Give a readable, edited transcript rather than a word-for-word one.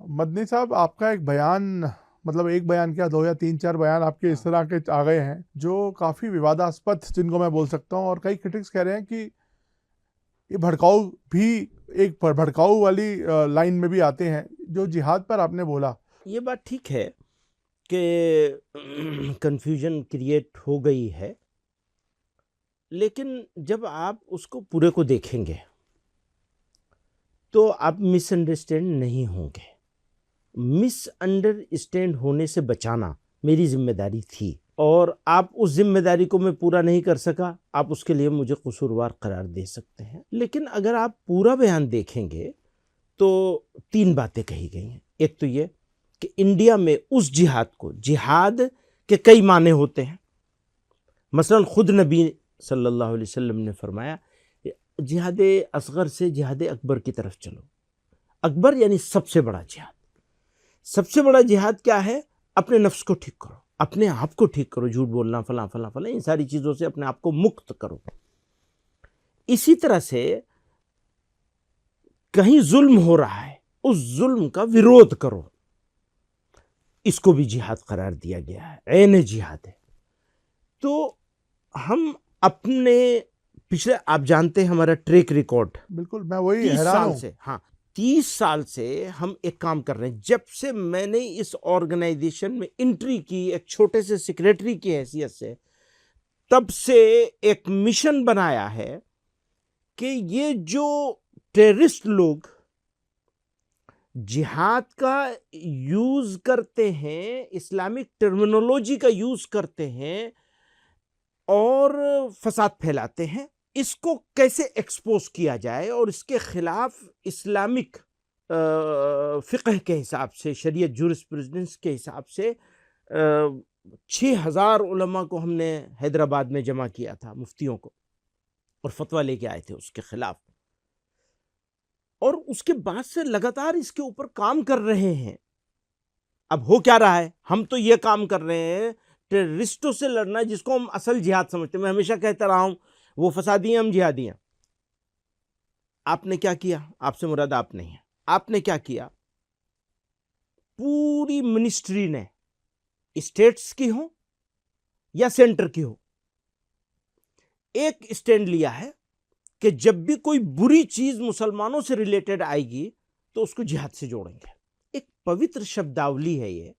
مدنی صاحب، آپ کا ایک بیان، مطلب ایک بیان کیا، 2 یا 3 4 بیان آپ کے اس طرح کے آ گئے ہیں جو کافی وواداسپد، جن کو میں بول سکتا ہوں، اور کئی کرٹکس کہہ رہے ہیں کہ یہ بھڑکاؤ بھی، ایک بھڑکاؤ والی لائن میں بھی آتے ہیں. جو جہاد پر آپ نے بولا، یہ بات ٹھیک ہے کہ کنفیوژن کریٹ ہو گئی ہے، لیکن جب آپ اس کو پورے کو دیکھیں گے تو آپ مس انڈرسٹینڈ نہیں ہوں گے. مس انڈرسٹینڈ ہونے سے بچانا میری ذمہ داری تھی، اور آپ اس ذمہ داری کو میں پورا نہیں کر سکا، آپ اس کے لیے مجھے قصوروار قرار دے سکتے ہیں. لیکن اگر آپ پورا بیان دیکھیں گے تو 3 باتیں کہی گئی ہیں. ایک تو یہ کہ انڈیا میں اس جہاد کو، جہاد کے کئی معنی ہوتے ہیں. مثلا خود نبی صلی اللہ علیہ وسلم نے فرمایا جہاد اصغر سے جہاد اکبر کی طرف چلو. اکبر یعنی سب سے بڑا جہاد. سب سے بڑا جہاد کیا ہے؟ اپنے نفس کو ٹھیک کرو، اپنے آپ کو ٹھیک کرو، جھوٹ بولنا، فلاں فلاں فلاں، ان ساری چیزوں سے اپنے آپ کو مکت کرو. اسی طرح سے کہیں ظلم ہو رہا ہے، اس ظلم کا ویرودھ کرو، اس کو بھی جہاد قرار دیا گیا ہے، عین جہاد ہے. تو ہم اپنے پچھلے، آپ جانتے ہیں ہمارا ٹریک ریکارڈ بالکل میں وہی 30 حیران سال ہوں. سے، ہاں 30 سال سے ہم ایک کام کر رہے ہیں. جب سے میں نے اس آرگنائزیشن میں انٹری کی ایک چھوٹے سے سیکریٹری کی حیثیت سے، تب سے ایک مشن بنایا ہے کہ یہ جو ٹیررسٹ لوگ جہاد کا یوز کرتے ہیں، اسلامک ٹرمینولوجی کا یوز کرتے ہیں اور فساد پھیلاتے ہیں، اس کو کیسے ایکسپوز کیا جائے اور اس کے خلاف اسلامک فقہ کے حساب سے، شریعت جورسپروڈنس کے حساب سے 6,000 علماء کو ہم نے حیدرآباد میں جمع کیا تھا، مفتیوں کو، اور فتویٰ لے کے آئے تھے اس کے خلاف. اور اس کے بعد سے لگاتار اس کے اوپر کام کر رہے ہیں. اب ہو کیا رہا ہے؟ ہم تو یہ کام کر رہے ہیں ٹیررسٹوں سے لڑنا، جس کو ہم اصل جہاد سمجھتے ہیں. میں ہمیشہ کہتا رہا ہوں وہ فسادی ہیں، ہم جہادی ہیں. آپ نے کیا کیا؟ آپ سے مراد آپ نہیں ہے. آپ نے کیا کیا؟ پوری منسٹری نے، اسٹیٹس کی ہو یا سینٹر کی ہو، ایک اسٹینڈ لیا ہے کہ جب بھی کوئی بری چیز مسلمانوں سے ریلیٹڈ آئے گی تو اس کو جہاد سے جوڑیں گے. ایک پوتر شبداولی ہے یہ.